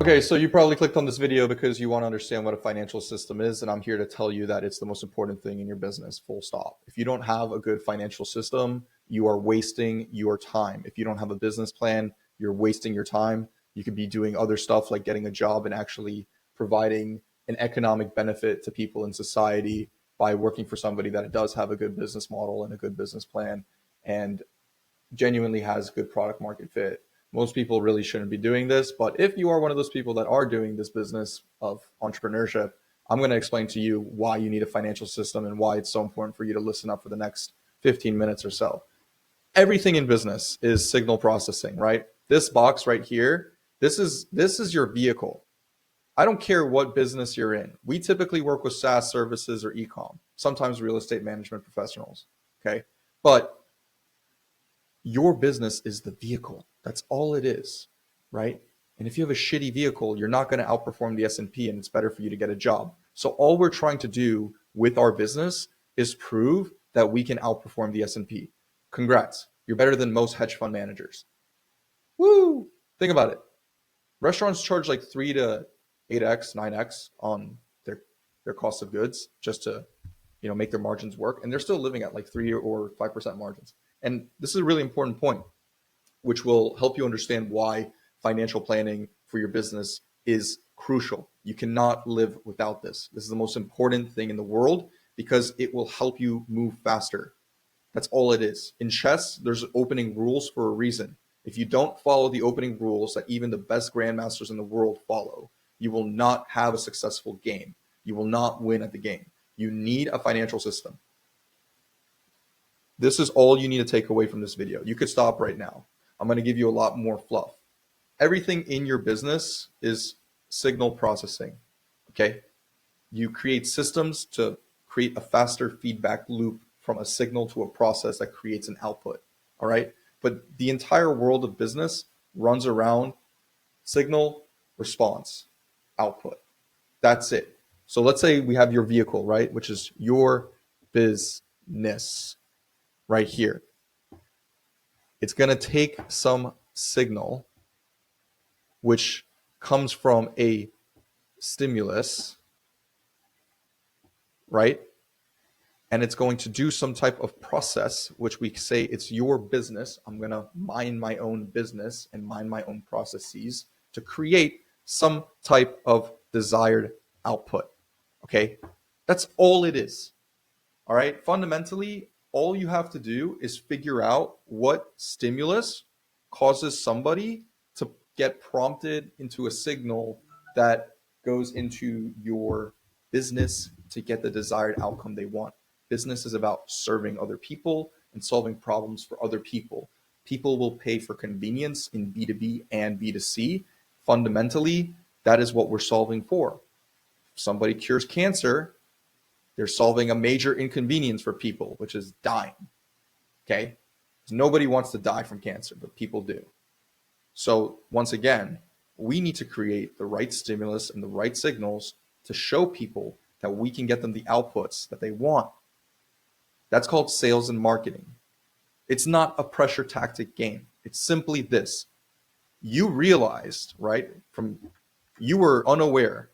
Okay, so you probably clicked on this video because you want to understand what a financial system is, and I'm here to tell you that it's the most important thing in your business, full stop. If you don't have a good financial system, you are wasting your time. If you don't have a business plan, you're wasting your time. You could be doing other stuff like getting a job and actually providing an economic benefit to people in society by working for somebody that does have a good business model and a good business plan and genuinely has good product market fit. Most people really shouldn't be doing this, but if you are one of those people that are doing this business of entrepreneurship, I'm going to explain to you why you need a financial system and why it's so important for you to listen up for the next 15 minutes or so. Everything in business is signal processing, right? This box right here, this is your vehicle. I don't care what business you're in. We typically work with SaaS services or e-com, sometimes real estate management professionals, okay? But your business is the vehicle. That's all it is, right? And if you have a shitty vehicle, you're not going to outperform the S&P, and it's better for you to get a job. So all we're trying to do with our business is prove that we can outperform the S&P. Congrats. You're better than most hedge fund managers. Woo! Think about it. Restaurants charge like 3 to 8x, 9x on their cost of goods just to, make their margins work, and they're still living at like 3 or 5% margins. And this is a really important point, which will help you understand why financial planning for your business is crucial. You cannot live without this. This is the most important thing in the world because it will help you move faster. That's all it is. In chess, there's opening rules for a reason. If you don't follow the opening rules that even the best grandmasters in the world follow, you will not have a successful game. You will not win at the game. You need a financial system. This is all you need to take away from this video. You could stop right now. I'm going to give you a lot more fluff. Everything in your business is signal processing, okay? You create systems to create a faster feedback loop from a signal to a process that creates an output, all right? But the entire world of business runs around signal, response, output. That's it. So let's say we have your vehicle, right? Which is your business right here. It's going to take some signal, which comes from a stimulus, right? And it's going to do some type of process, which we say it's your business. I'm going to mind my own business and mind my own processes to create some type of desired output. Okay? That's all it is. All right? Fundamentally, all you have to do is figure out what stimulus causes somebody to get prompted into a signal that goes into your business to get the desired outcome they want. Business is about serving other people and solving problems for other people. People will pay for convenience in B2B and B2C. Fundamentally, that is what we're solving for. If somebody cures cancer, they're solving a major inconvenience for people, which is dying, okay? Nobody wants to die from cancer, but people do. So once again, we need to create the right stimulus and the right signals to show people that we can get them the outputs that they want. That's called sales and marketing. It's not a pressure tactic game. It's simply this. You realized, right, you were unaware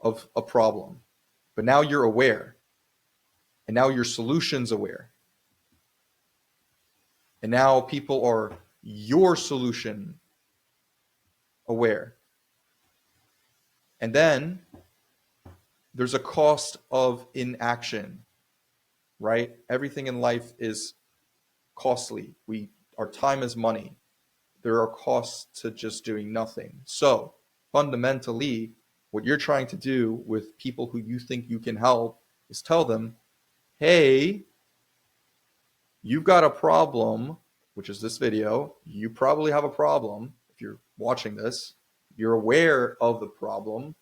of a problem, but now you're aware. And now your solution's aware. And now people are your solution aware. And then there's a cost of inaction, right? Everything in life is costly. Our time is money. There are costs to just doing nothing. So fundamentally, what you're trying to do with people who you think you can help is tell them, hey, you've got a problem, which is this video. You probably have a problem if you're watching this. You're aware of the problem.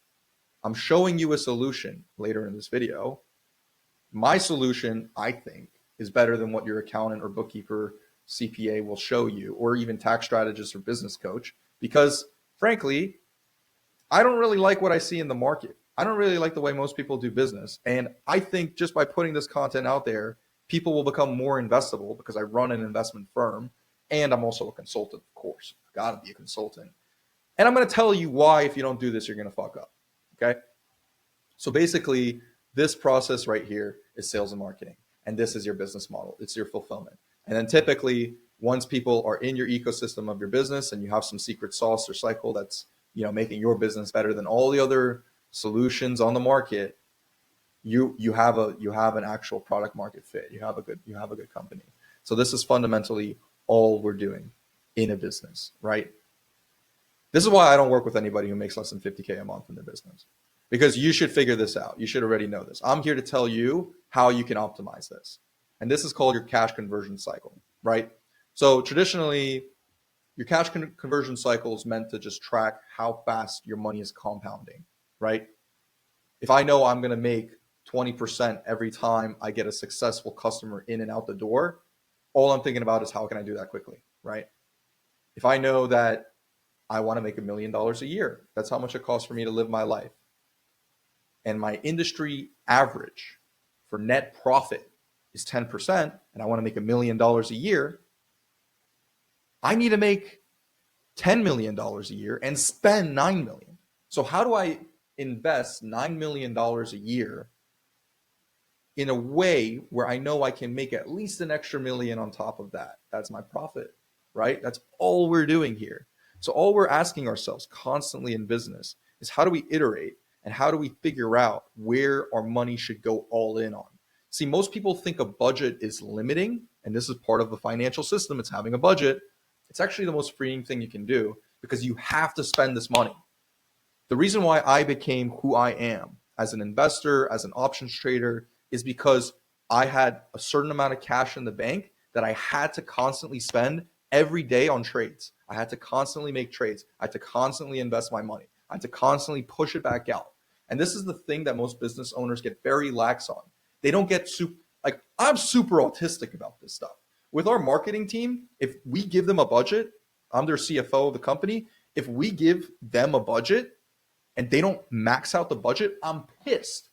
I'm showing you a solution later in this video. My solution, I think, is better than what your accountant or bookkeeper, CPA will show you, or even tax strategist or business coach, because frankly, I don't really like what I see in the market. I don't really like the way most people do business. And I think just by putting this content out there, people will become more investable because I run an investment firm and I'm also a consultant, of course. I've got to be a consultant. And I'm going to tell you why if you don't do this, you're going to fuck up. Okay. So basically, this process right here is sales and marketing. And this is your business model. It's your fulfillment. And then typically, once people are in your ecosystem of your business and you have some secret sauce or cycle that's, making your business better than all the other solutions on the market, you have an actual product market fit. You have a good company. So this is fundamentally all we're doing in a business, right? This is why I don't work with anybody who makes less than 50K a month in their business, because you should figure this out. You should already know this. I'm here to tell you how you can optimize this. And this is called your cash conversion cycle, right? So traditionally, your cash conversion cycle is meant to just track how fast your money is compounding, right? If I know I'm going to make 20% every time I get a successful customer in and out the door, all I'm thinking about is how can I do that quickly, right? If I know that I want to make $1 million a year, that's how much it costs for me to live my life. And my industry average for net profit is 10%, and I want to make $1 million a year, I need to make $10 million a year and spend $9 million. So how do I invest $9 million a year in a way where I know I can make at least an extra million on top of that? That's my profit, right? That's all we're doing here. So all we're asking ourselves constantly in business is how do we iterate and how do we figure out where our money should go all in on? See, most people think a budget is limiting, and this is part of the financial system. It's having a budget. It's actually the most freeing thing you can do because you have to spend this money. The reason why I became who I am as an investor, as an options trader, is because I had a certain amount of cash in the bank that I had to constantly spend every day on trades. I had to constantly make trades. I had to constantly invest my money. I had to constantly push it back out. And this is the thing that most business owners get very lax on. They don't get I'm super autistic about this stuff. With our marketing team, if we give them a budget, I'm their CFO of the company. If we give them a budget and they don't max out the budget, I'm pissed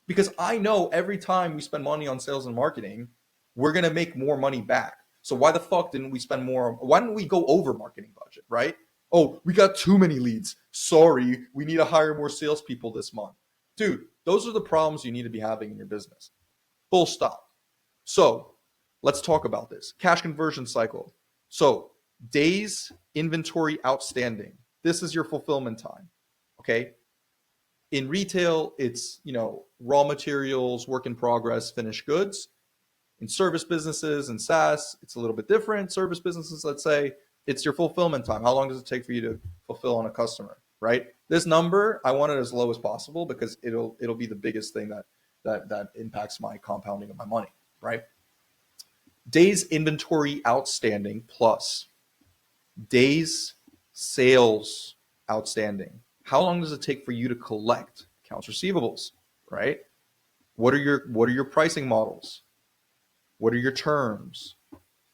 because I know every time we spend money on sales and marketing, we're going to make more money back. So why the fuck didn't we spend more? Why didn't we go over marketing budget, right? Oh, we got too many leads. Sorry, we need to hire more salespeople this month. Dude, those are the problems you need to be having in your business. Full stop. So let's talk about this. Cash conversion cycle. So days inventory outstanding. This is your fulfillment time. Okay. In retail, it's, raw materials, work in progress, finished goods. In service businesses and SaaS, it's a little bit different. Service businesses, let's say, it's your fulfillment time. How long does it take for you to fulfill on a customer, right? This number, I want it as low as possible because it'll be the biggest thing that impacts my compounding of my money, right? Days inventory outstanding plus days sales outstanding. How long does it take for you to collect accounts receivables, right? What are your pricing models? What are your terms?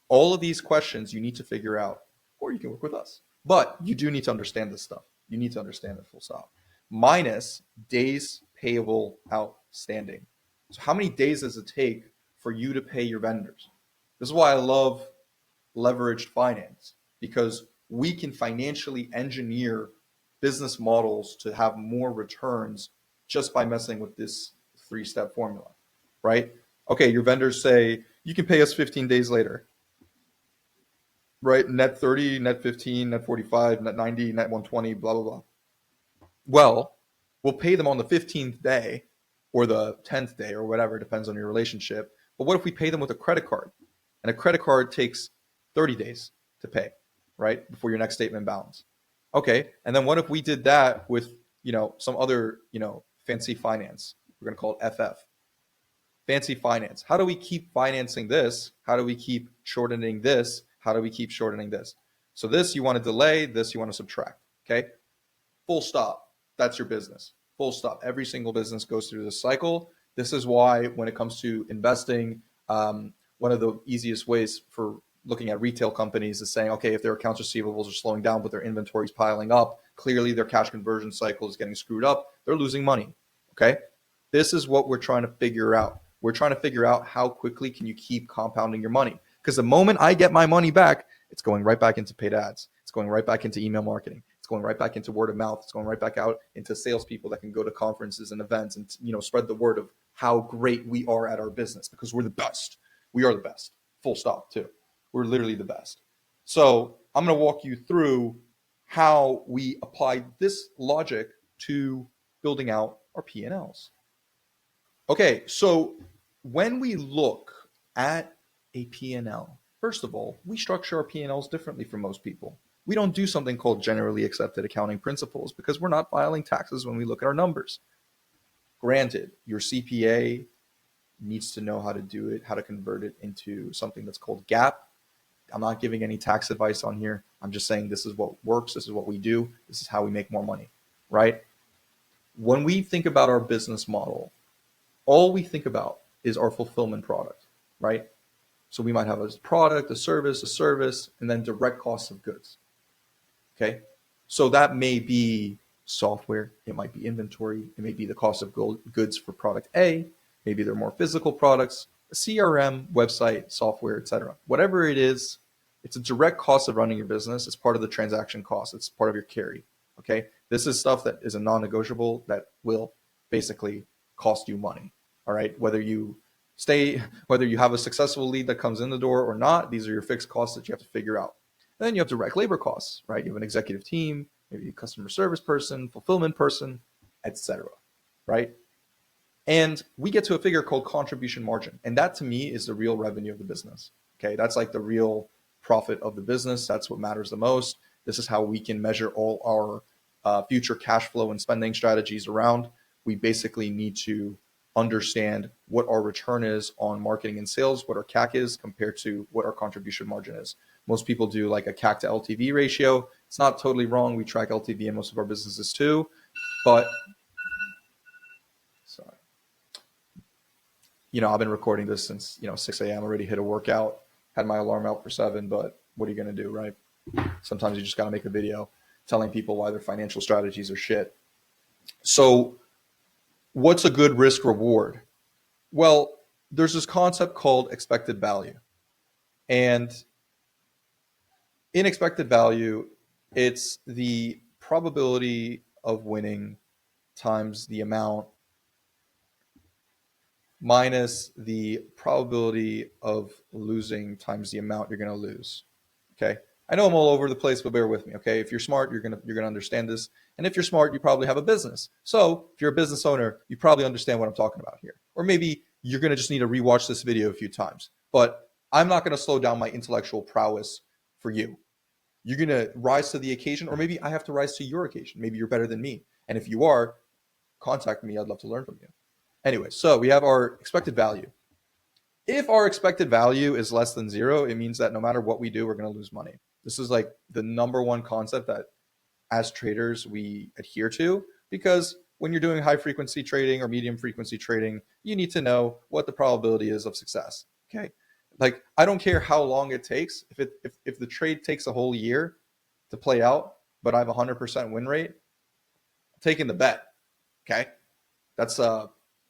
All of these questions you need to figure out, or you can work with us. But you do need to understand this stuff. You need to understand it, full stop. Minus days payable outstanding. So how many days does it take for you to pay your vendors? This is why I love leveraged finance, because we can financially engineer business models to have more returns just by messing with this 3-step formula, right? Okay, your vendors say, you can pay us 15 days later, right? Net 30, net 15, net 45, net 90, net 120, blah, blah, blah. Well, we'll pay them on the 15th day or the 10th day or whatever, depends on your relationship. But what if we pay them with a credit card? And a credit card takes 30 days to pay, right? Before your next statement balance. Okay, and then what if we did that with, some other, fancy finance? We're going to call it FF. Fancy finance. How do we keep financing this? How do we keep shortening this? How do we keep shortening this? So this you want to delay, this you want to subtract, okay? Full stop. That's your business. Full stop. Every single business goes through this cycle. This is why when it comes to investing, one of the easiest ways for looking at retail companies is saying, okay, if their accounts receivables are slowing down, but their inventory is piling up, clearly their cash conversion cycle is getting screwed up. They're losing money, okay? This is what we're trying to figure out. We're trying to figure out how quickly can you keep compounding your money? Because the moment I get my money back, it's going right back into paid ads. It's going right back into email marketing. It's going right back into word of mouth. It's going right back out into salespeople that can go to conferences and events and, spread the word of how great we are at our business, because we're the best. We are the best. Full stop, too. We're literally the best. So I'm going to walk you through how we apply this logic to building out our P&Ls. Okay, so when we look at a P&L, first of all, we structure our P&Ls differently from most people. We don't do something called generally accepted accounting principles because we're not filing taxes when we look at our numbers. Granted, your CPA needs to know how to do it, how to convert it into something that's called GAAP. I'm not giving any tax advice on here. I'm just saying this is what works. This is what we do. This is how we make more money, right? When we think about our business model, all we think about is our fulfillment product, right? So we might have a product, a service, and then direct costs of goods. Okay. So that may be software. It might be inventory. It may be the cost of goods for product A. Maybe they're more physical products, a CRM, website, software, etc. Whatever it is, it's a direct cost of running your business. It's part of the transaction cost. It's part of your carry. Okay. This is stuff that is a non-negotiable that will basically cost you money. All right. Whether you have a successful lead that comes in the door or not, these are your fixed costs that you have to figure out. And then you have direct labor costs, right? You have an executive team, maybe a customer service person, fulfillment person, etc. Right? And we get to a figure called contribution margin. And that to me is the real revenue of the business. Okay. That's like the real profit of the business. That's what matters the most. This is how we can measure all our future cash flow and spending strategies around. We basically need to understand what our return is on marketing and sales, what our CAC is compared to what our contribution margin is. Most people do like a CAC to LTV ratio. It's not totally wrong. We track LTV in most of our businesses too, but sorry. I've been recording this since, 6 a.m. already hit a workout, had my alarm out for 7, but what are you going to do, right? Sometimes you just got to make a video telling people why their financial strategies are shit. So what's a good risk reward? Well, there's this concept called expected value. And in expected value, it's the probability of winning times the amount minus the probability of losing times the amount you're going to lose. Okay. I know I'm all over the place, but bear with me. Okay. If you're smart, you're going to understand this. And if you're smart, you probably have a business. So if you're a business owner, you probably understand what I'm talking about here. Or maybe you're going to just need to rewatch this video a few times, but I'm not going to slow down my intellectual prowess for you. You're going to rise to the occasion, or maybe I have to rise to your occasion. Maybe you're better than me. And if you are, contact me. I'd love to learn from you. Anyway, so we have our expected value. If our expected value is less than 0, it means that no matter what we do, we're going to lose money. This is like the number one concept that as traders we adhere to, because when you're doing high frequency trading or medium frequency trading, you need to know what the probability is of success. Okay. Like, I don't care how long it takes. If the trade takes a whole year to play out, but I have a 100% win rate, I'm taking the bet. Okay. That's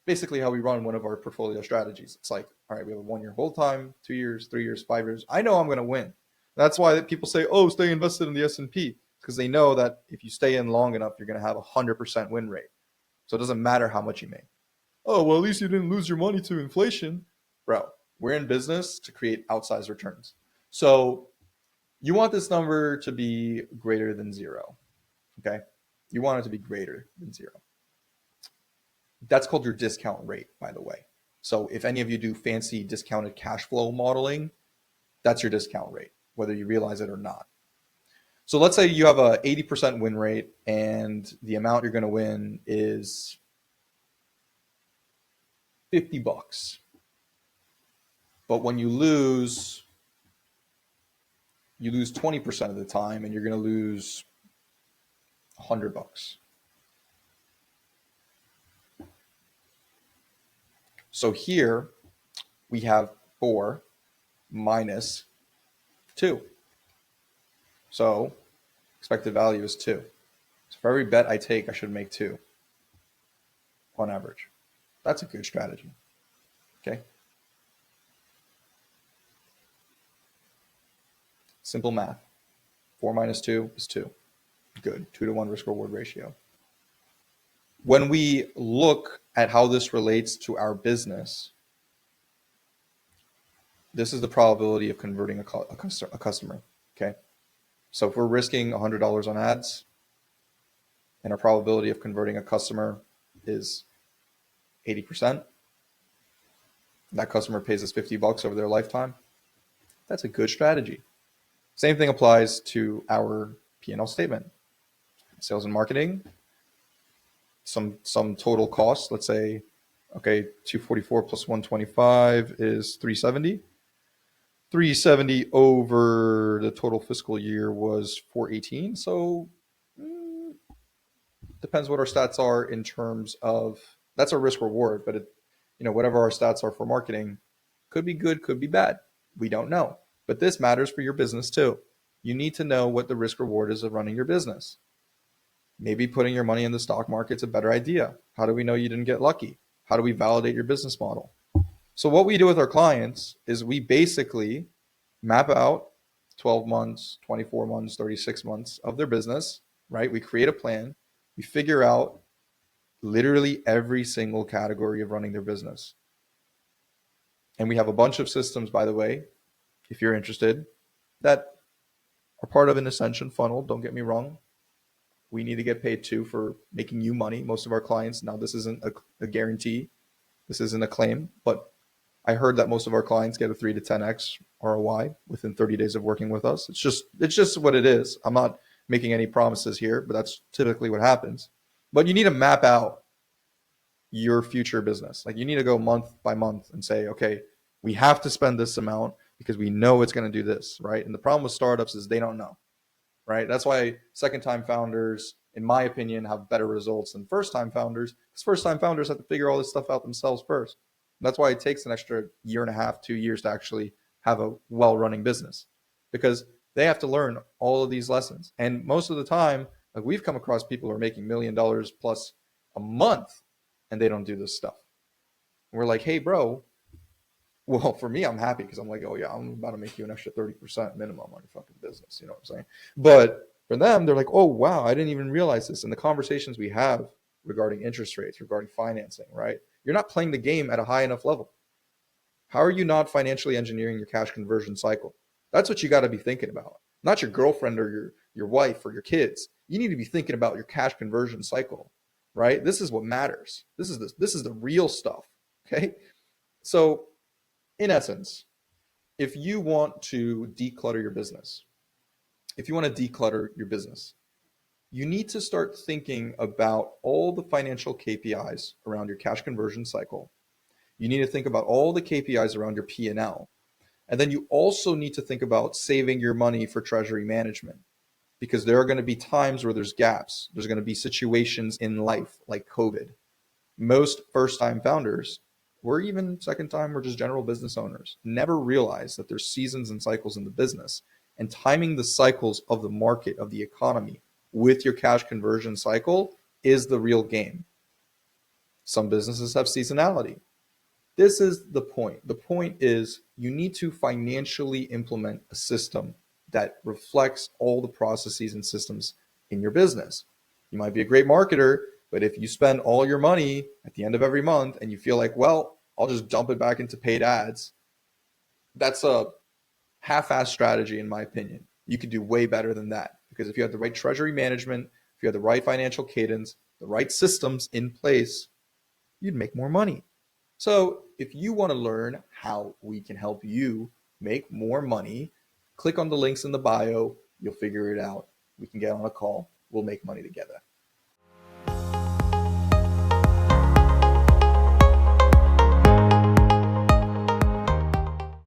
basically how we run one of our portfolio strategies. It's like, all right, we have a 1-year hold time, 2 years, 3 years, 5 years. I know I'm going to win. That's why people say, oh, stay invested in the S&P, because they know that if you stay in long enough, you're going to have a 100% win rate. So it doesn't matter how much you make. Oh, well, at least you didn't lose your money to inflation. Bro, we're in business to create outsized returns. So you want this number to be greater than 0. Okay. You want it to be greater than 0. That's called your discount rate, by the way. So if any of you do fancy discounted cash flow modeling, that's your discount rate, whether you realize it or not. So let's say you have a 80% win rate and the amount you're going to win is $50. But when you lose 20% of the time and you're going to lose $100. So here we have 4 minus 2. So expected value is 2. So for every bet I take, I should make 2 on average. That's a good strategy. Okay. Simple math. 4 minus 2 is 2. Good. 2-to-1 risk reward ratio. When we look at how this relates to our business, this is the probability of converting a customer. Okay. So if we're risking $100 on ads and our probability of converting a customer is 80%, that customer pays us $50 over their lifetime, that's a good strategy. Same thing applies to our P&L statement. Sales and marketing, some total cost, let's say, okay, 244 plus 125 is 370. 370 over the total fiscal year was 418. So depends what our stats are in terms of, that's a risk reward, but whatever our stats are for marketing could be good, could be bad. We don't know. But this matters for your business too. You need to know what the risk reward is of running your business. Maybe putting your money in the stock market's a better idea. How do we know you didn't get lucky? How do we validate your business model? So what we do with our clients is we basically map out 12 months, 24 months, 36 months of their business, right? We create a plan. We figure out literally every single category of running their business. And we have a bunch of systems, by the way, if you're interested, that are part of an ascension funnel. Don't get me wrong. We need to get paid too for making you money. Most of our clients, now this isn't a guarantee. This isn't a claim, but I heard that most of our clients get a 3 to 10x ROI within 30 days of working with us. It's just what it is. I'm not making any promises here, but that's typically what happens. But you need to map out your future business. Like you need to go month by month and say, okay, we have to spend this amount because we know it's going to do this, right? And the problem with startups is they don't know, right? That's why second-time founders, in my opinion, have better results than first-time founders, because first-time founders have to figure all this stuff out themselves first. That's why it takes an extra year and a half, 2 years to actually have a well-running business, because they have to learn all of these lessons. And most of the time, like we've come across people who are making $1 million plus a month and they don't do this stuff. And we're like, hey, bro. Well, for me, I'm happy because I'm like, oh yeah, I'm about to make you an extra 30% minimum on your fucking business. You know what I'm saying? But for them, they're like, oh wow, I didn't even realize this. And the conversations we have regarding interest rates, regarding financing, right? You're not playing the game at a high enough level. How are you not financially engineering your cash conversion cycle? That's what you got to be thinking about. Not your girlfriend or your wife or your kids. You need to be thinking about your cash conversion cycle, right? This is what matters. This is the real stuff. Okay. So in essence, if you want to declutter your business, you need to start thinking about all the financial KPIs around your cash conversion cycle. You need to think about all the KPIs around your P&L. And then you also need to think about saving your money for treasury management, because there are going to be times where there's gaps. There's going to be situations in life like COVID. Most first-time founders, or even second-time or just general business owners, never realize that there's seasons and cycles in the business, and timing the cycles of the market, of the economy, with your cash conversion cycle is the real game. Some businesses have seasonality. This is the point. The point is you need to financially implement a system that reflects all the processes and systems in your business. You might be a great marketer, but if you spend all your money at the end of every month and you feel like, well, I'll just dump it back into paid ads, that's a half-assed strategy in my opinion. You could do way better than that, because if you have the right treasury management, if you have the right financial cadence, the right systems in place, you'd make more money. So if you want to learn how we can help you make more money, click on the links in the bio. You'll figure it out. We can get on a call. We'll make money together.